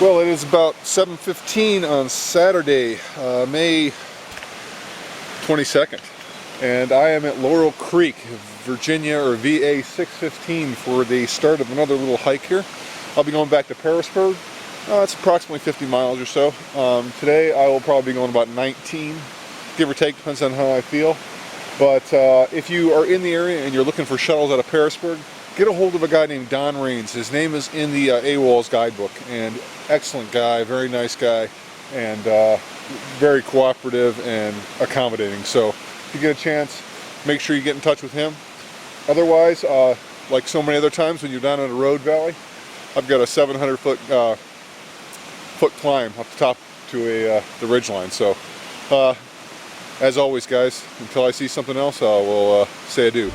Well, it is about 7:15 on Saturday, May 22nd, and I am at Laurel Creek, Virginia, or VA 615, for the start of another little hike here. I'll be going back to Pearisburg. It's approximately 50 miles or so. Today I will probably be going about 19, give or take, depends on how I feel. But if you are in the area and you're looking for shuttles out of Pearisburg, get a hold of a guy named Don Rains. His name is in the AWOL's guidebook, and excellent guy, very nice guy, and very cooperative and accommodating. So if you get a chance, make sure you get in touch with him. Otherwise, like so many other times when you're down in a road valley, I've got a 700-foot climb up the top to the ridgeline. So as always, guys, until I see something else, I will say adieu.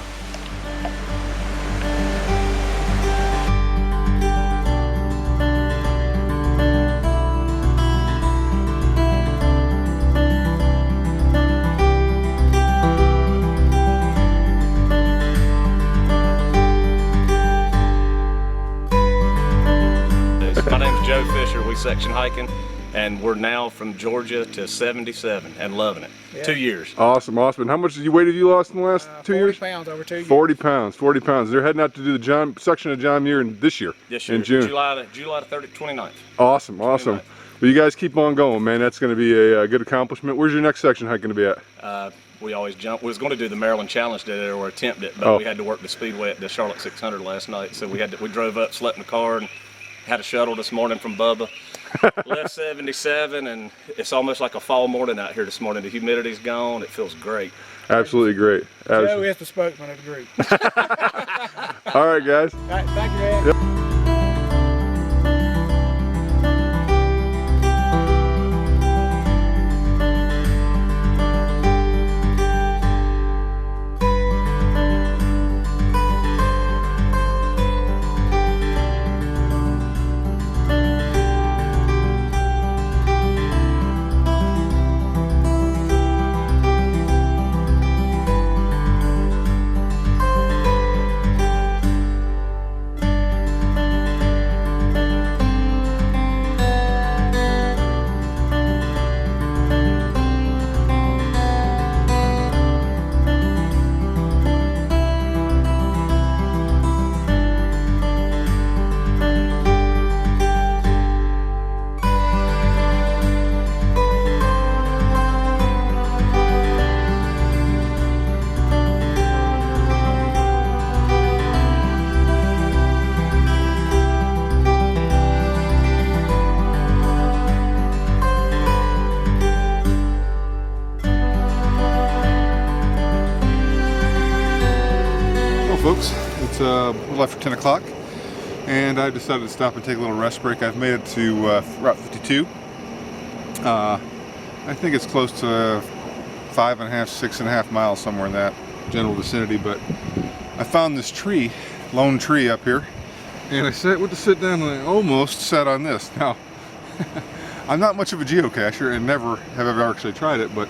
We section hiking, and we're now from Georgia to 77 and loving it. Yeah. 2 years. Awesome, awesome. And how much weight have you lost in the last 2 years? 40 pounds over 2 years. 40 pounds, 40 pounds. They're heading out to do the section of John Muir this year. This year, in June. July the 29th. Awesome, awesome. 29th. Well, you guys keep on going, man. That's going to be a good accomplishment. Where's your next section hike going to be at? We always jump. We was going to do the Maryland Challenge today, or attempt it, but we had to work the speedway at the Charlotte 600 last night, so we drove up, slept in the car, and had a shuttle this morning from Bubba. Left 77, and it's almost like a fall morning out here this morning. The humidity's gone. It feels great. Absolutely great. Joe is the spokesman of the group. All right, guys. All right, thank you, man. Yep. Folks, it's a little after 10 o'clock, and I decided to stop and take a little rest break. I've made it to Route 52. I think it's close to 5.5, 6.5 miles, somewhere in that general vicinity, but I found this tree, lone tree up here, and I went to sit down and I almost sat on this. Now, I'm not much of a geocacher and never have ever actually tried it, but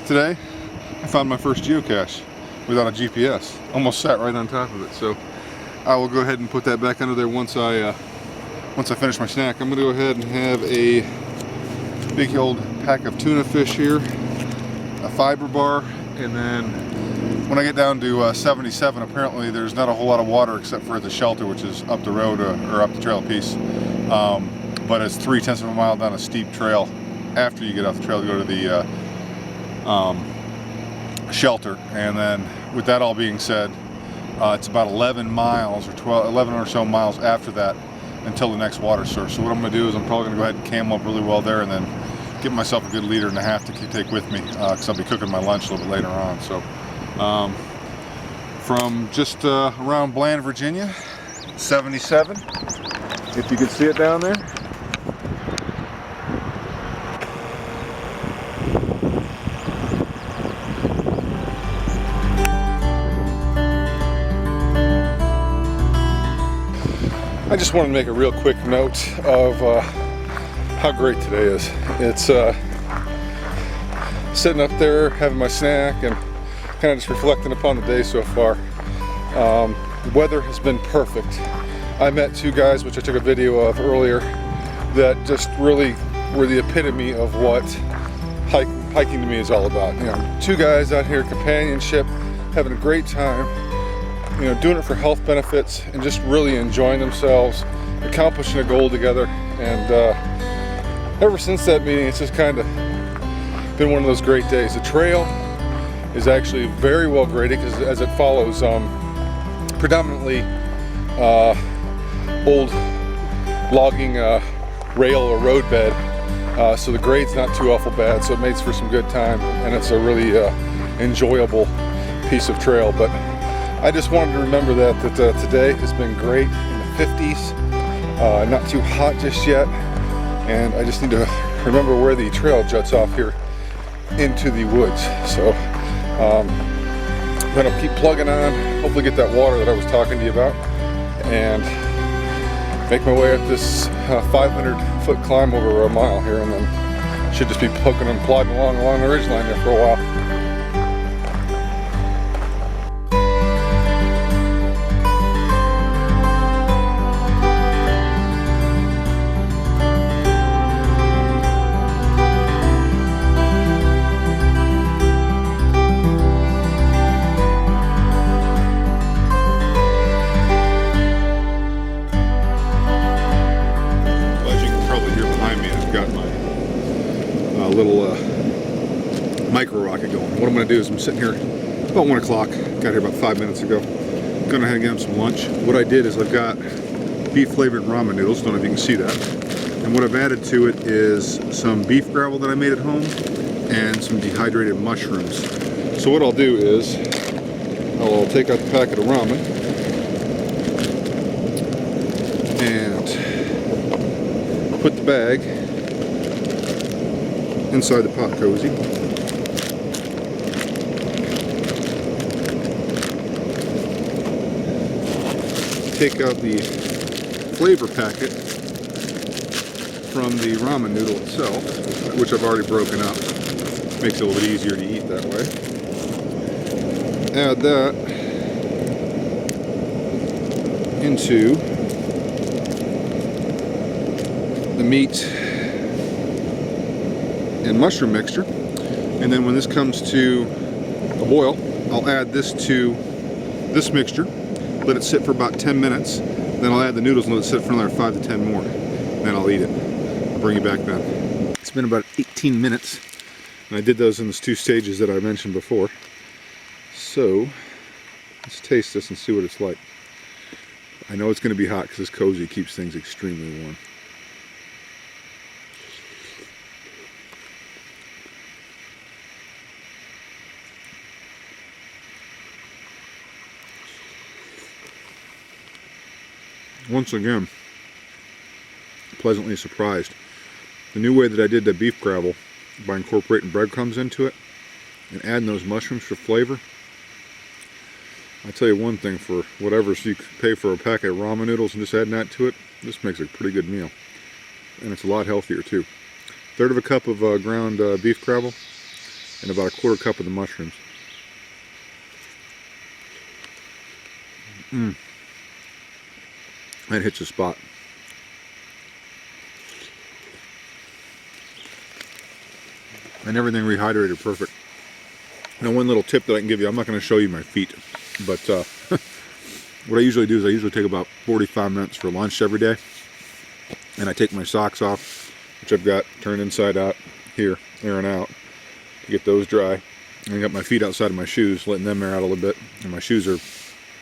today I found my first geocache without a GPS. Almost sat right on top of it. So I will go ahead and put that back under there once I finish my snack. I'm gonna go ahead and have a big old pack of tuna fish here, a fiber bar, and then when I get down to 77, apparently there's not a whole lot of water except for the shelter, which is up the road or up the trail a piece. But it's 0.3 of a mile down a steep trail after you get off the trail to go to the shelter. And then with that all being said, it's about 11 miles or 11 or so miles after that until the next water source. So what I'm going to do is I'm probably going to go ahead and camel up really well there, and then give myself a good 1.5 liters to take with me, because I'll be cooking my lunch a little bit later on. So from just around Bland, Virginia, 77, if you can see it down there. I just want to make a real quick note of how great today is. It's sitting up there having my snack and kind of just reflecting upon the day so far. The weather has been perfect. I met two guys, which I took a video of earlier, that just really were the epitome of what hiking to me is all about. You know, two guys out here, companionship, having a great time, you know, doing it for health benefits and just really enjoying themselves, accomplishing a goal together. And ever since that meeting, it's just kind of been one of those great days. The trail is actually very well graded because as it follows predominantly old logging rail or road bed, so the grade's not too awful bad, so it makes for some good time, and it's a really enjoyable piece of trail. But I just wanted to remember that today has been great, in the 50s, not too hot just yet, and I just need to remember where the trail juts off here into the woods. So I'm gonna keep plugging on, hopefully get that water that I was talking to you about, and make my way up this 500-foot climb over a mile here, and then should just be poking and plodding along the ridgeline there for a while. Little micro rocket going. What I'm going to do is I'm sitting here about 1 o'clock, got here about 5 minutes ago, going ahead and get him some lunch. What I did is I've got beef flavored ramen noodles, don't know if you can see that, and what I've added to it is some beef gravel that I made at home and some dehydrated mushrooms. So what I'll do is I'll take out the packet of ramen and put the bag inside the pot cozy. Take out the flavor packet from the ramen noodle itself, which I've already broken up. Makes it a little bit easier to eat that way. Add that into the meat and mushroom mixture, and then when this comes to a boil, I'll add this to this mixture, let it sit for about 10 minutes, then I'll add the noodles and let it sit for another 5 to 10 more, then I'll eat it. I'll bring you back then. It's been about 18 minutes, and I did those in those 2 stages that I mentioned before. So let's taste this and see what it's like. I know it's going to be hot because this cozy keeps things extremely warm. Once again, pleasantly surprised. The new way that I did the beef gravel, by incorporating breadcrumbs into it and adding those mushrooms for flavor, I'll tell you one thing, for whatever you could pay for a packet of ramen noodles and just adding that to it, this makes a pretty good meal. And it's a lot healthier too. 1/3 of a cup of ground beef gravel and about 1/4 cup of the mushrooms. That hits the spot. And everything rehydrated perfect. Now, one little tip that I can give you, I'm not going to show you my feet, but what I usually do is I usually take about 45 minutes for lunch every day, and I take my socks off, which I've got turned inside out here, airing out, to get those dry. And I got my feet outside of my shoes, letting them air out a little bit, and my shoes are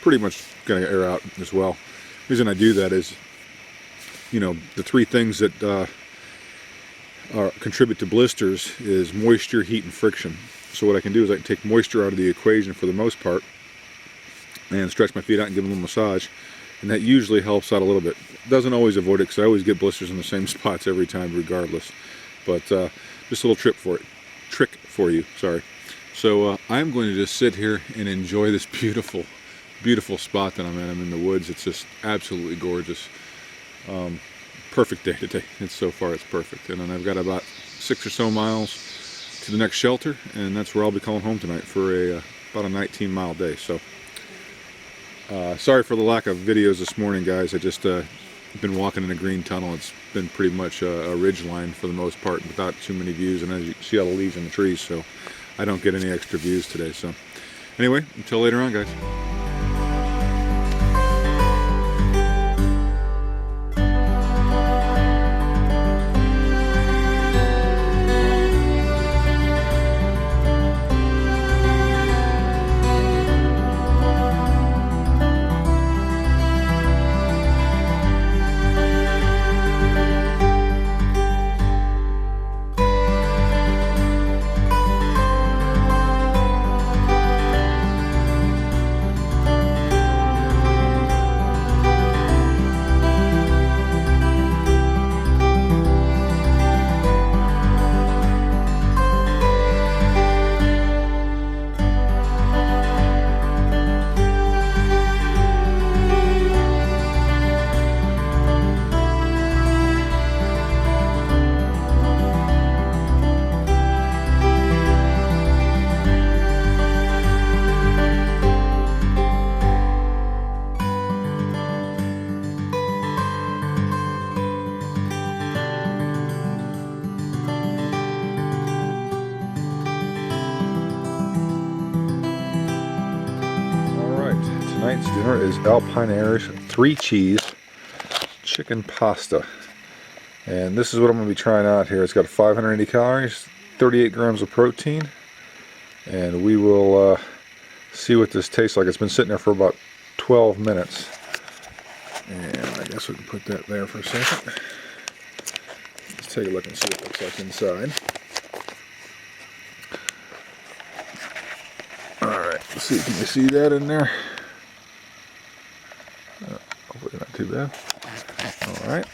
pretty much going to air out as well. The reason I do that is, you know, the 3 things that contribute to blisters is moisture, heat, and friction. So what I can do is I can take moisture out of the equation for the most part and stretch my feet out and give them a little massage, and that usually helps out a little bit. Doesn't always avoid it because I always get blisters in the same spots every time regardless, but just a little trick for you, sorry. So I'm going to just sit here and enjoy this beautiful spot that I'm in. I'm in the woods. It's just absolutely gorgeous. Perfect day today. So far it's perfect. And then I've got about 6 or so miles to the next shelter, and that's where I'll be calling home tonight for about a 19-mile day. So sorry for the lack of videos this morning, guys. I just been walking in a green tunnel. It's been pretty much a ridge line for the most part, without too many views, and as you see all the leaves in the trees, so I don't get any extra views today. So anyway, until later on, guys. Tonight's dinner is Alpine Air's 3-cheese chicken pasta. And this is what I'm going to be trying out here. It's got 580 calories, 38 grams of protein. And we will see what this tastes like. It's been sitting there for about 12 minutes. And I guess we can put that there for a second. Let's take a look and see what it looks like inside. Alright, let's see, can you see that in there? Hopefully not too bad. Alright.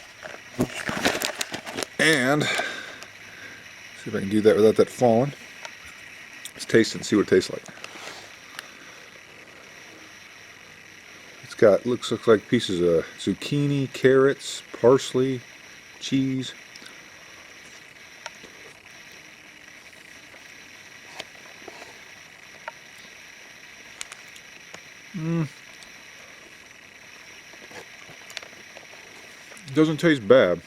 And, see if I can do that without that falling. Let's taste it and see what it tastes like. It's got, looks like pieces of zucchini, carrots, parsley, cheese. It doesn't taste bad,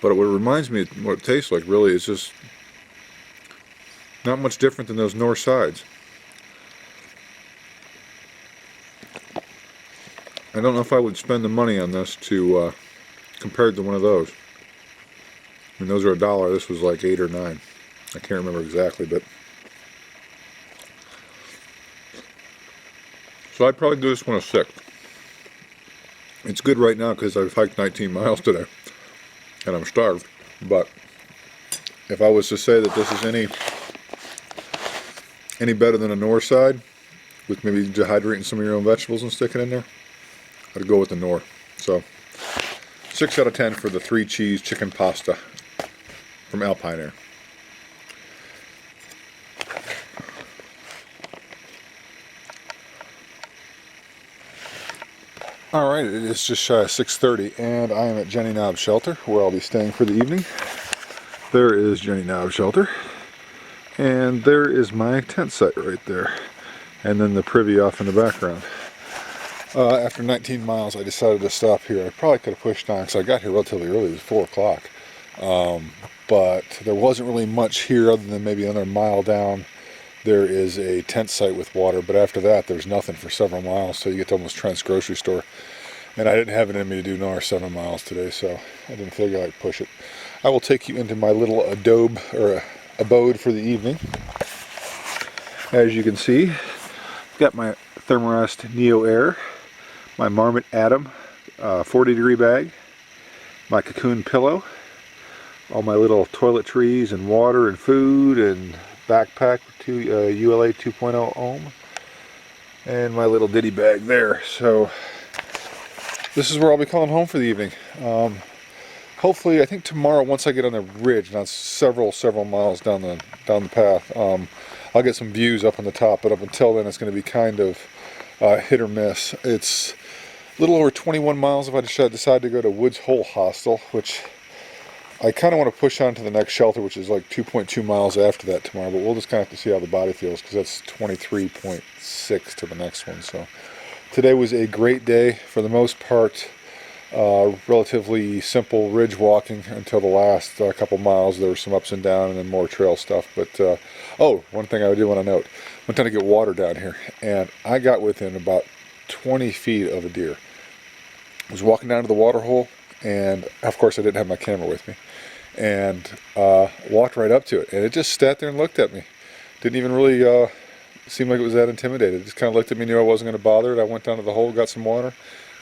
but what it reminds me of what it tastes like really is just not much different than those north sides. I don't know if I would spend the money on this to compared to one of those. I mean, those are $1. This was like 8 or 9. I can't remember exactly, but so I'd probably do this one a 6. It's good right now because I've hiked 19 miles today and I'm starved. But if I was to say that this is any better than a north side, with maybe dehydrating some of your own vegetables and sticking in there, I'd go with the north. So 6 out of 10 for the 3-cheese chicken pasta from Alpine Air. Alright, it is just shy of 6:30 and I am at Jenny Knob Shelter where I'll be staying for the evening. There is Jenny Knob Shelter and there is my tent site right there, and then the privy off in the background. After 19 miles I decided to stop here. I probably could have pushed on because I got here relatively early. It was 4 o'clock, but there wasn't really much here other than maybe another mile down. There is a tent site with water, but after that there's nothing for several miles, so you get to almost Trent's grocery store. And I didn't have it in me to do another 7 miles today, so I didn't figure I'd push it. I will take you into my little abode for the evening. As you can see, I've got my Thermarest Neo Air, my Marmot Atom 40-degree bag, my Cocoon pillow, all my little toiletries and water and food and backpack with ULA 2.0 ohm, and my little ditty bag there. So this is where I'll be calling home for the evening. Hopefully, I think tomorrow, once I get on the ridge, and that's several miles down the path, I'll get some views up on the top. But up until then, it's going to be kind of hit or miss. It's a little over 21 miles if I decide to go to Woods Hole Hostel, which I kind of want to push on to the next shelter, which is like 2.2 miles after that tomorrow, but we'll just kind of have to see how the body feels because that's 23.6 to the next one. So today was a great day for the most part. relatively simple ridge walking until the last couple miles. There were some ups and downs and then more trail stuff. But oh, one thing I do want to note, I'm trying to get water down here, and I got within about 20 feet of a deer. I was walking down to the water hole, and of course I didn't have my camera with me, and walked right up to it, and it just sat there and looked at me. Didn't even really seem like it was that intimidated. It just kind of looked at me, knew I wasn't going to bother it. I went down to the hole, got some water.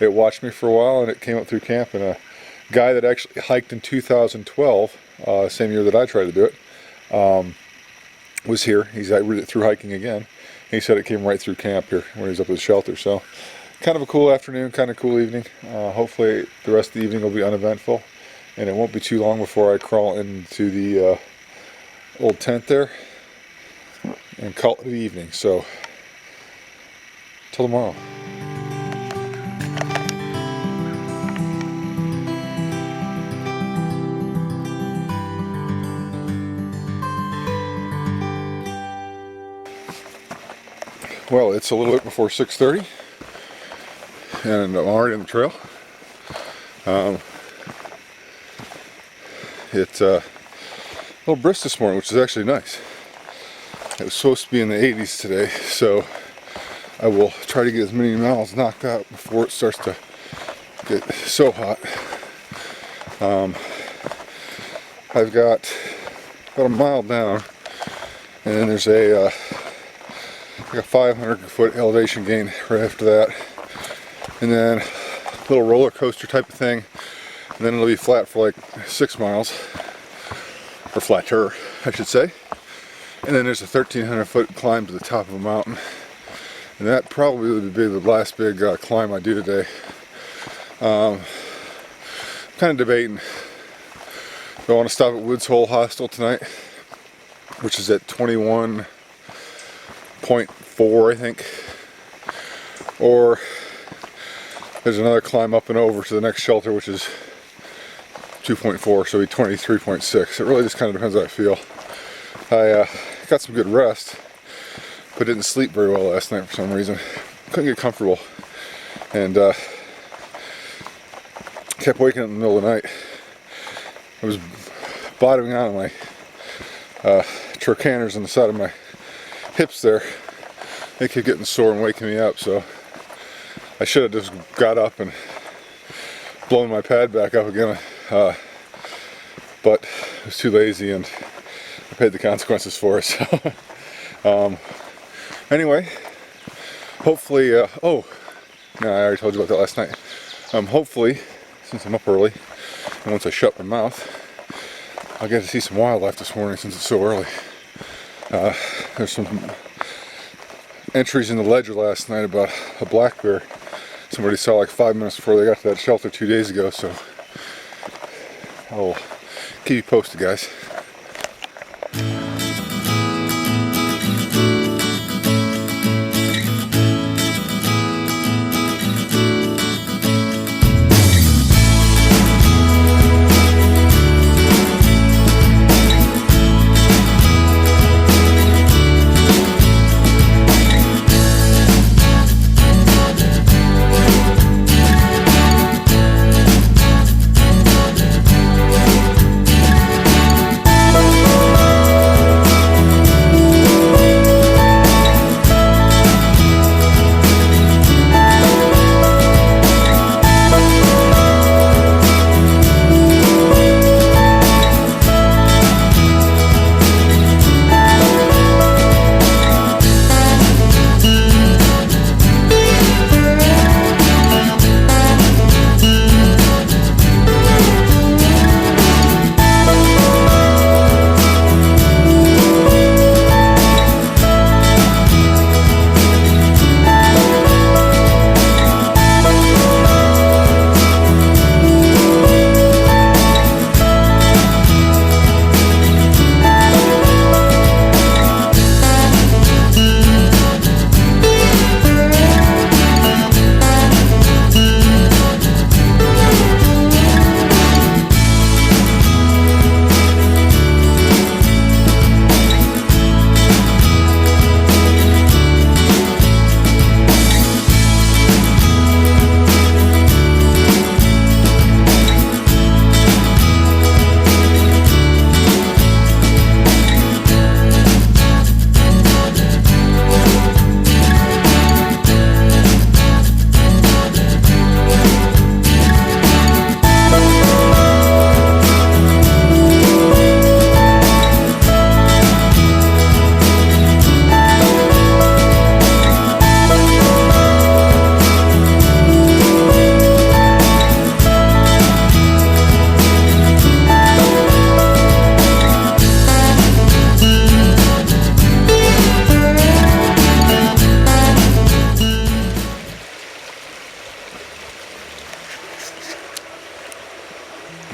It watched me for a while, and it came up through camp. And a guy that actually hiked in 2012, same year that I tried to do it, was here. He's through hiking again. He said it came right through camp here when he was up at the shelter. So kind of a cool afternoon, kind of cool evening. Hopefully the rest of the evening will be uneventful, and it won't be too long before I crawl into the old tent there and call it the evening. So till tomorrow. Well, it's a little bit before 6:30, and I'm already on the trail. It's a little brisk this morning, which is actually nice. It was supposed to be in the 80s today, so I will try to get as many miles knocked out before it starts to get so hot. I've got about a mile down, and then there's like a 500-foot elevation gain right after that, and then a little roller coaster type of thing, and then it'll be flat for like 6 miles, or flatter I should say, and then there's a 1,300-foot climb to the top of a mountain, and that probably would be the last big climb I do today. Kind of debating if I want to stop at Woods Hole Hostel tonight, which is at 21.4 I think, or there's another climb up and over to the next shelter, which is 2.4, so it'll be 23.6. It really just kind of depends how I feel. I got some good rest, but didn't sleep very well last night for some reason. Couldn't get comfortable, and kept waking up in the middle of the night. I was bottoming out on my trocaners on the side of my hips there. They kept getting sore and waking me up, so I should have just got up and blown my pad back up again, but I was too lazy and I paid the consequences for it. So anyway, hopefully, oh, no, I already told you about that last night. Hopefully, since I'm up early, and once I shut my mouth, I'll get to see some wildlife this morning since it's so early. There's some entries in the ledger last night about a black bear somebody saw like 5 minutes before they got to that shelter 2 days ago, so I'll keep you posted, guys.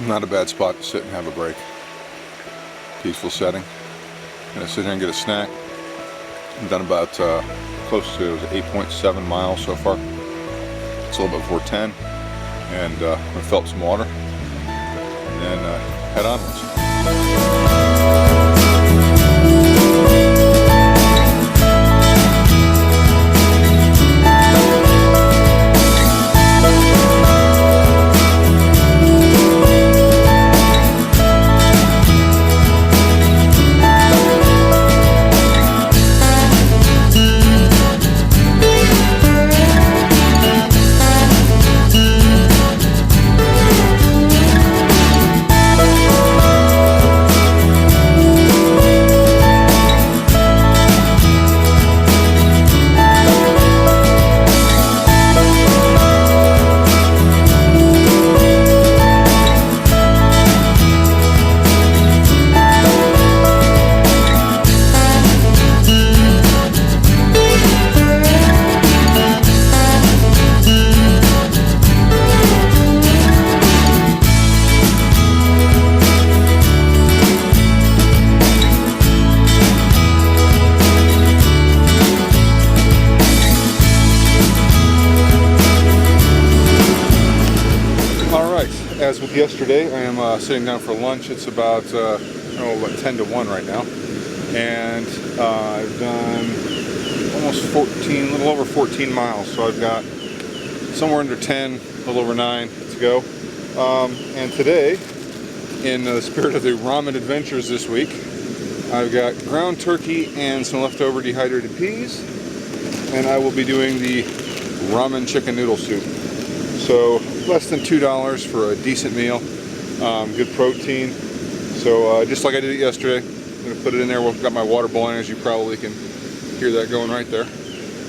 Not a bad spot to sit and have a break. Peaceful setting. Gonna sit here and get a snack. I've done about close to 8.7 miles so far. It's a little bit before 10, and I'm gonna fill up some water and then head onwards. As with yesterday, I am sitting down for lunch. It's about, I don't know, about 10 to 1 right now. And I've done almost 14, a little over 14 miles. So I've got somewhere under 10, a little over 9 to go. And today, in the spirit of the ramen adventures this week, I've got ground turkey and some leftover dehydrated peas. And I will be doing the ramen chicken noodle soup. So less than $2 for a decent meal, good protein. So just like I did it yesterday, I'm going to put it in there. We've got my water boiling, as you probably can hear that going right there.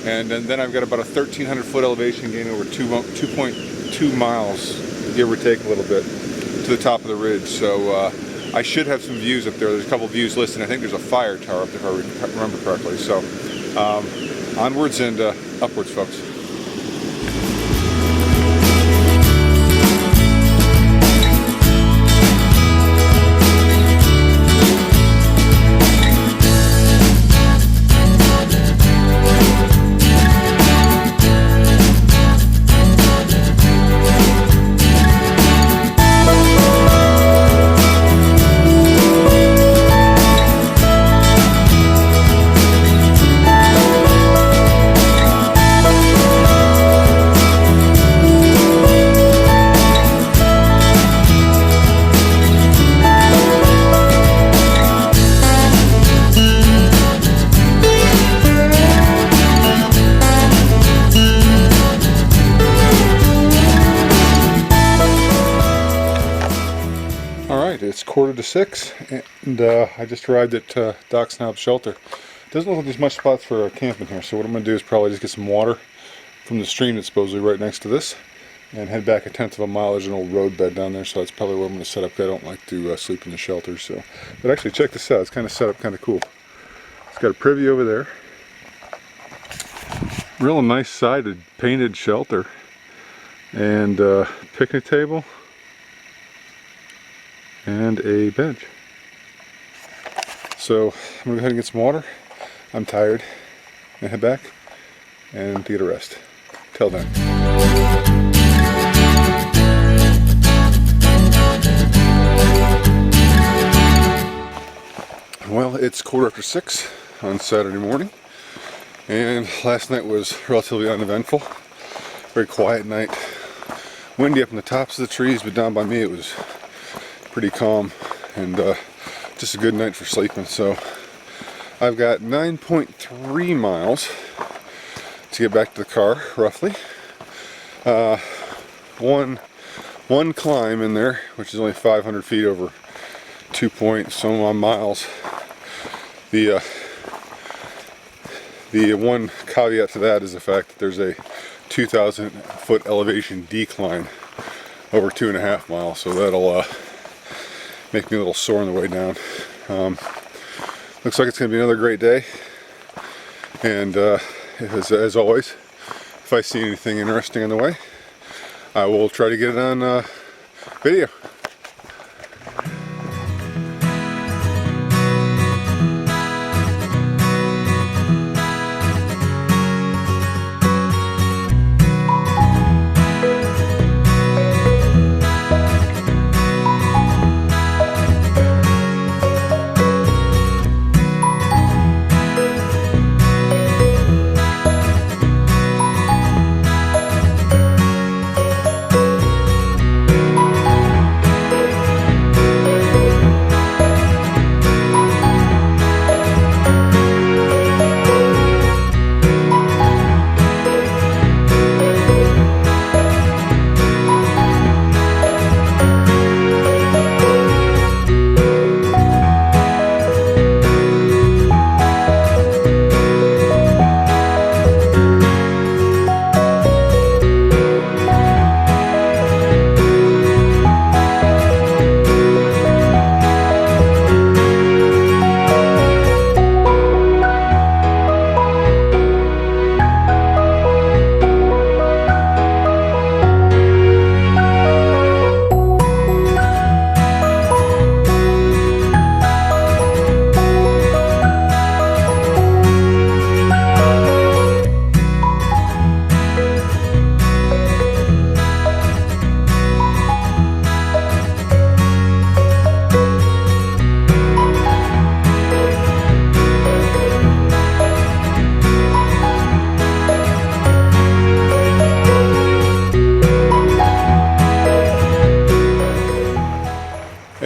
And then I've got about a 1,300 foot elevation gain over 2.2 miles, give or take a little bit, to the top of the ridge. So I should have some views up there. There's a couple views listed. I think there's a fire tower up there if I remember correctly. So onwards and upwards, folks. It's 5:45, and I just arrived at Doc Snob's shelter. Doesn't look like there's much spots for camping here, so what I'm going to do is probably just get some water from the stream that's supposedly right next to this, and head back a 1/10 of a mile. There's an old road bed down there, so that's probably where I'm going to set up. I don't like to sleep in the shelters, so. But actually, check this out. It's kind of set up kind of cool. It's got a privy over there. Real nice sided painted shelter, and picnic table. And a bench. So I'm gonna go ahead and get some water. I'm tired. And head back and get a rest. Till then. Well, it's 6:15 on Saturday morning, and last night was relatively uneventful. Very quiet night. Windy up in the tops of the trees, but down by me it was pretty calm, and just a good night for sleeping. So I've got 9.3 miles to get back to the car, roughly. One climb in there, which is only 500 feet over 2.some miles. The one caveat to that is the fact that there's a 2,000 foot elevation decline over 2.5 miles, so that'll make me a little sore on the way down. Looks like it's going to be another great day, and as always, if I see anything interesting on the way, I will try to get it on video.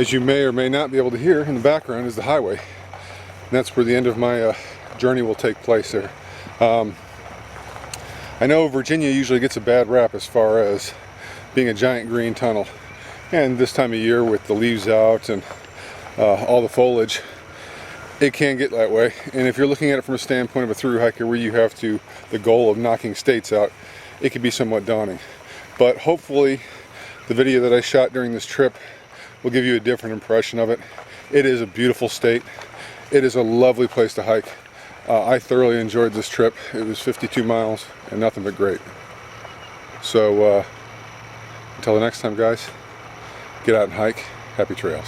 As you may or may not be able to hear, in the background is the highway. And that's where the end of my journey will take place there. I know Virginia usually gets a bad rap as far as being a giant green tunnel. And this time of year with the leaves out and all the foliage, it can get that way. And if you're looking at it from a standpoint of a through hiker where you have the goal of knocking states out, it can be somewhat daunting. But hopefully the video that I shot during this trip will give you a different impression of it. It is a beautiful state. It is a lovely place to hike. I thoroughly enjoyed this trip. It was 52 miles and nothing but great. So until the next time, guys, get out and hike. Happy trails.